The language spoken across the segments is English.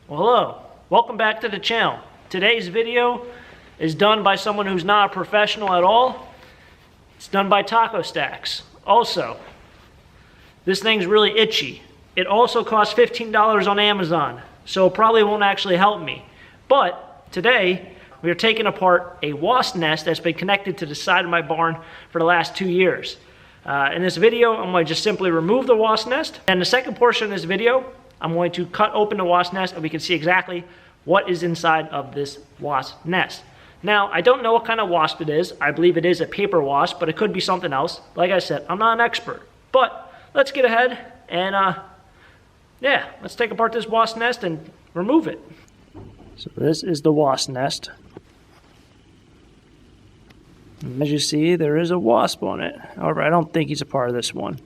Well, hello, welcome back to the channel. Today's video is done by someone who's not a professional at all. It's done by Taco Stacks. Also, this thing's really itchy. It also costs $15 on Amazon, so it probably won't actually help me. But today, we are taking apart a wasp nest that's been connected to the side of my barn for the last 2 years. In this video, I'm going to just simply remove the wasp nest. And the second portion of this video, I'm going to cut open the wasp nest and we can see exactly what is inside of this wasp nest. Now, I don't know what kind of wasp it is. I believe it is a paper wasp, but it could be something else. Like I said, I'm not an expert. But let's get ahead and, let's take apart this wasp nest and remove it. So this is the wasp nest. As you see, there is a wasp on it. However, I don't think he's a part of this one.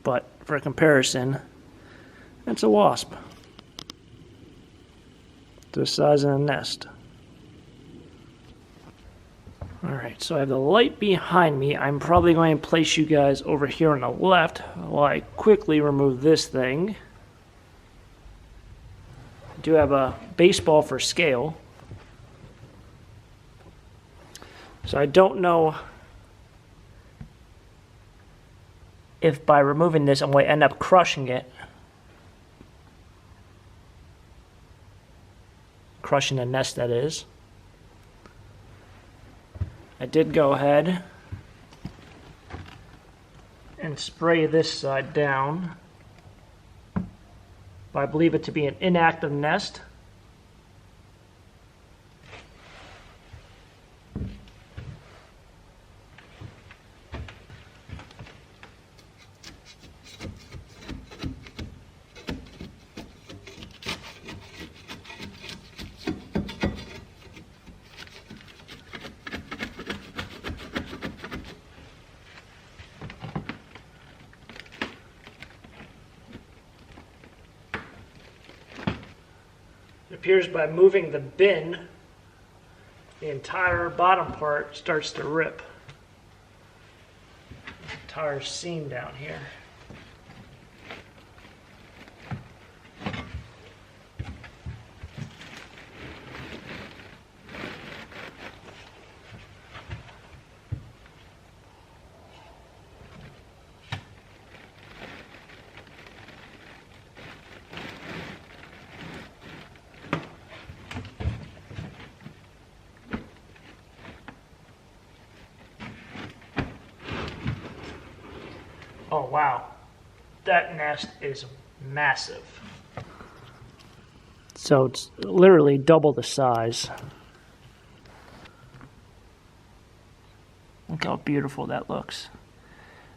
But for comparison, it's a wasp. The size of a nest. Alright, so I have the light behind me. I'm probably going to place you guys over here on the left while I quickly remove this thing. I do have a baseball for scale. So I don't know if by removing this I'm going to end up crushing it. Crushing the nest, that is. I did go ahead and spray this side down. But I believe it to be an inactive nest. It appears by moving the bin, the entire bottom part starts to rip. The entire seam down here. Oh wow, that nest is massive. So it's literally double the size. Look how beautiful that looks.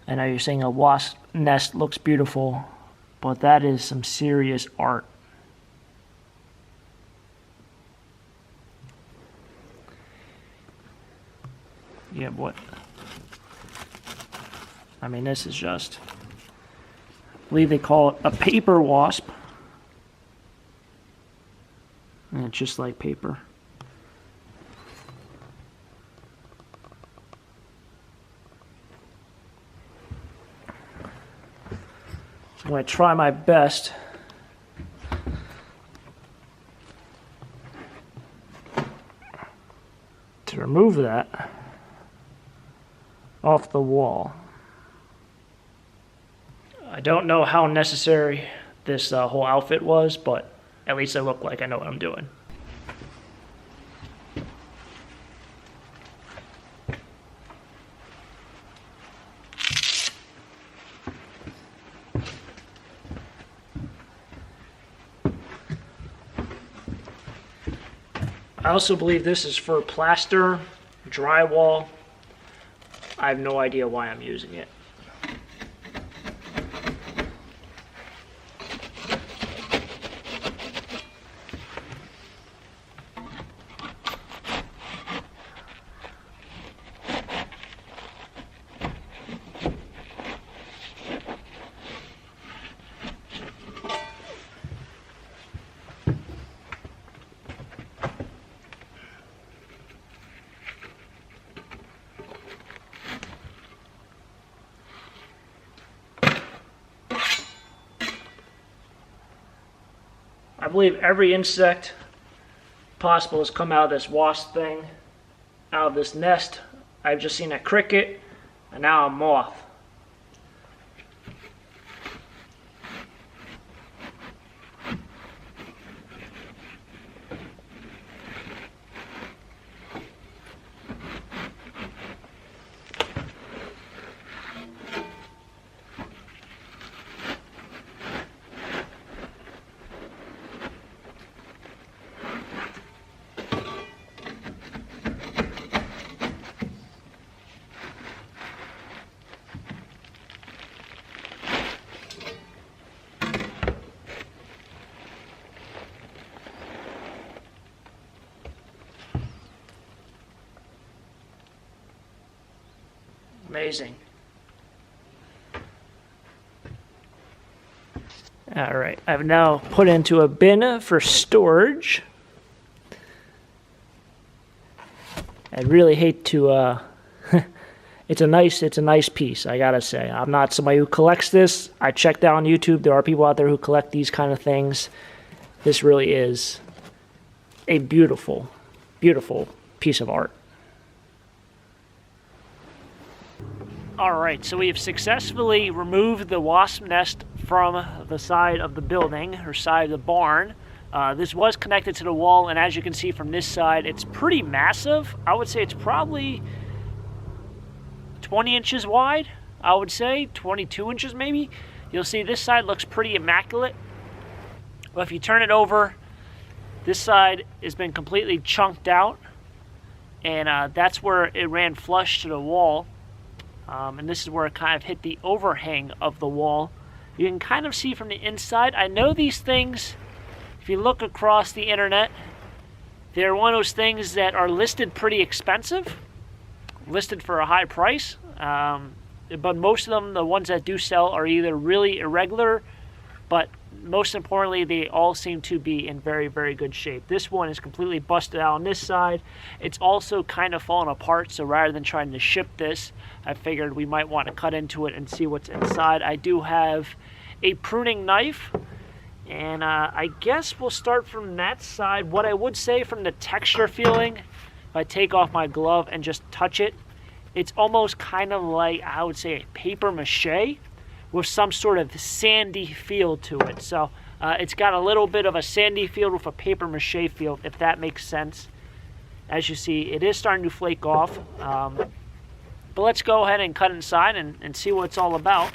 I know you're saying a wasp nest looks beautiful, but that is some serious art. Yeah, what? I mean, this is just, I believe they call it a paper wasp. And it's just like paper. So I'm going to try my best to remove that off the wall. I don't know how necessary this whole outfit was, but at least I look like I know what I'm doing. I also believe this is for plaster, drywall. I have no idea why I'm using it. I believe every insect possible has come out of this wasp thing, out of this nest. I've just seen a cricket and now a moth. Amazing. All right, I've now put into a bin for storage. I'd really hate to, it's a nice piece, I gotta say. I'm not somebody who collects this. I checked out on YouTube, there are people out there who collect these kind of things. This really is a beautiful, beautiful piece of art. Alright, so we have successfully removed the wasp nest from the side of the building, or side of the barn. This was connected to the wall, and as you can see from this side, it's pretty massive. I would say it's probably 20 inches wide, I would say, 22 inches maybe. You'll see this side looks pretty immaculate. But if you turn it over, this side has been completely chunked out, and that's where it ran flush to the wall. And this is where it kind of hit the overhang of the wall. You can kind of see from the inside. I know these things, if you look across the internet, they're one of those things that are listed pretty expensive, listed for a high price. But most of them, the ones that do sell, are either really irregular, but most importantly, they all seem to be in very, very good shape. This one is completely busted out on this side. It's also kind of fallen apart, so rather than trying to ship this, I figured we might want to cut into it and see what's inside. I do have a pruning knife, and I guess we'll start from that side. What I would say from the texture feeling, if I take off my glove and just touch it, it's almost kind of like, I would say, a paper mache with some sort of sandy feel to it. So it's got a little bit of a sandy feel with a paper mache feel, if that makes sense. As you see, it is starting to flake off. But let's go ahead and cut inside and see what it's all about.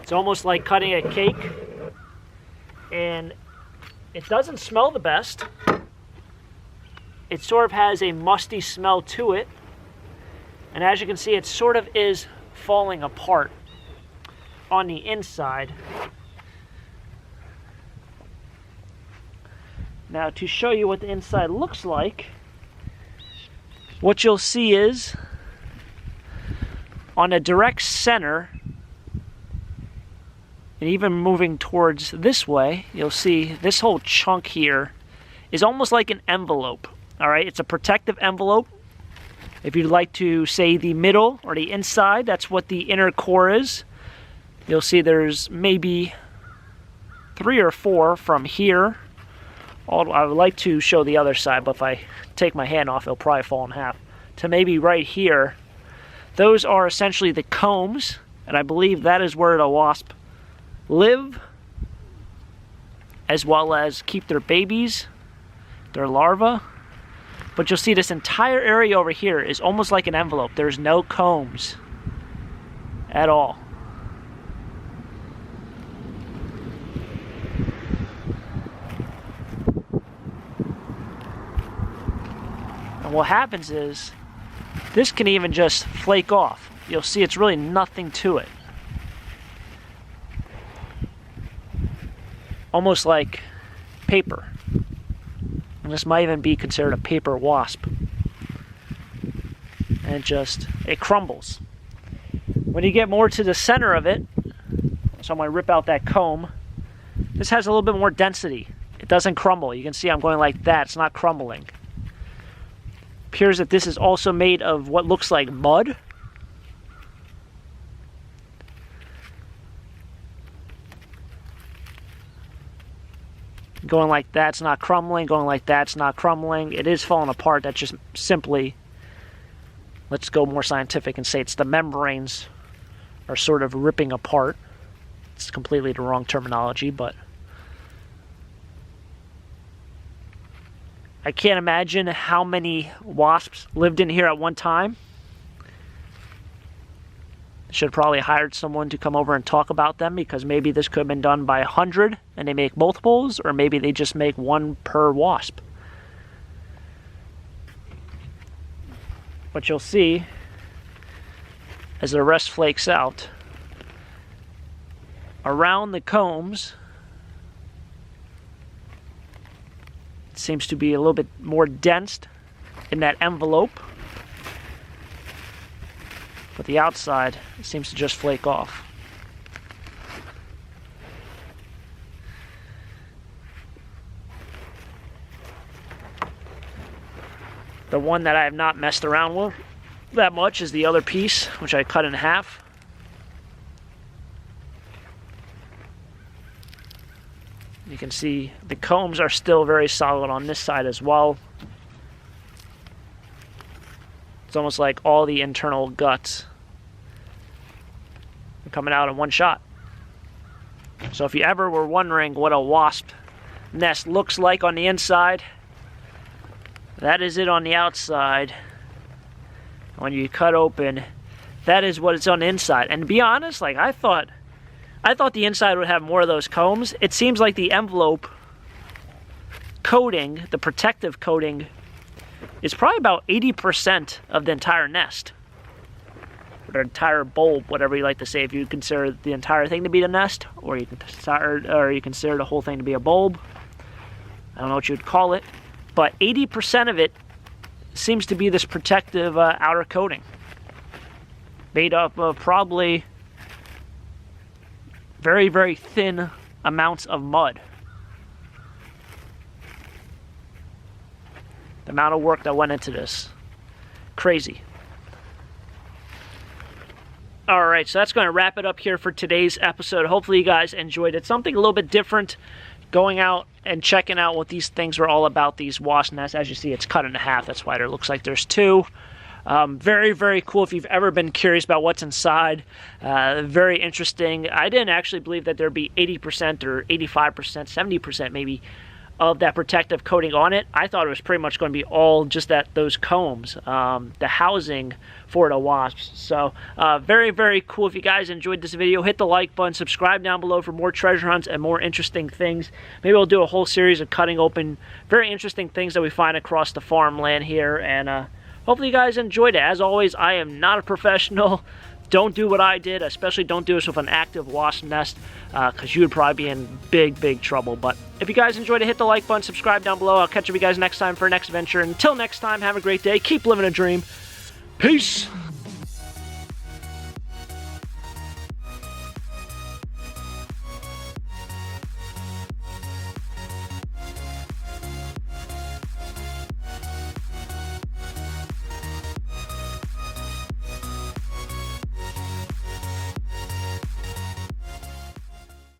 It's almost like cutting a cake, and it doesn't smell the best. It sort of has a musty smell to it, and as you can see, it sort of is falling apart on the inside. Now, to show you what the inside looks like, what you'll see is on a direct center, and even moving towards this way, you'll see this whole chunk here is almost like an envelope. All right, it's a protective envelope. If you'd like to say the middle or the inside, that's what the inner core is. You'll see there's maybe 3 or 4 from here. I would like to show the other side, but if I take my hand off, it'll probably fall in half. To maybe right here. Those are essentially the combs, and I believe that is where the wasp live, as well as keep their babies, their larvae. But you'll see this entire area over here is almost like an envelope. There's no combs at all. And what happens is, this can even just flake off. You'll see it's really nothing to it. Almost like paper. And this might even be considered a paper wasp. And it crumbles. When you get more to the center of it, so I'm going to rip out that comb, this has a little bit more density. It doesn't crumble. You can see I'm going like that. It's not crumbling. Appears that this is also made of what looks like mud. Going like that's not crumbling, going like that's not crumbling. It is falling apart. That's just simply, let's go more scientific and say it's the membranes are sort of ripping apart. It's completely the wrong terminology, but I can't imagine how many wasps lived in here at one time. Should have probably hired someone to come over and talk about them, because maybe this could have been done by 100 and they make multiples, or maybe they just make one per wasp. But you'll see as the rest flakes out, around the combs it seems to be a little bit more dense in that envelope. But the outside seems to just flake off. The one that I have not messed around with that much is the other piece, which I cut in half. You can see the combs are still very solid on this side as well. It's almost like all the internal guts are coming out in one shot. So if you ever were wondering what a wasp nest looks like on the inside, that is it on the outside. When you cut open, that is what it's on the inside. And to be honest, like I thought the inside would have more of those combs. It seems like the envelope coating, the protective coating, is probably about 80% of the entire nest. Or the entire bulb, whatever you like to say, if you consider the entire thing to be the nest, or you consider the whole thing to be a bulb. I don't know what you would call it. But 80% of it seems to be this protective outer coating. Made up of probably very, very thin amounts of mud. The amount of work that went into this. Crazy. Alright, so that's going to wrap it up here for today's episode. Hopefully you guys enjoyed it. Something a little bit different, going out and checking out what these things were all about, these wasp nests. As you see, it's cut in half. That's why there looks like there's two. Very, very cool if you've ever been curious about what's inside. Very interesting. I didn't actually believe that there'd be 80% or 85%, 70% maybe of that protective coating on it. I thought it was pretty much going to be all just those combs, the housing for the wasps. So very, very cool. If you guys enjoyed this video, hit the like button, subscribe down below for more treasure hunts and more interesting things. Maybe we'll do a whole series of cutting open very interesting things that we find across the farmland here, and hopefully you guys enjoyed it. As always, I am not a professional. Don't do what I did, especially don't do this with an active wasp nest, because you would probably be in big, big trouble. But if you guys enjoyed it, hit the like button, subscribe down below. I'll catch up with you guys next time for our next adventure. Until next time, have a great day. Keep living a dream. Peace.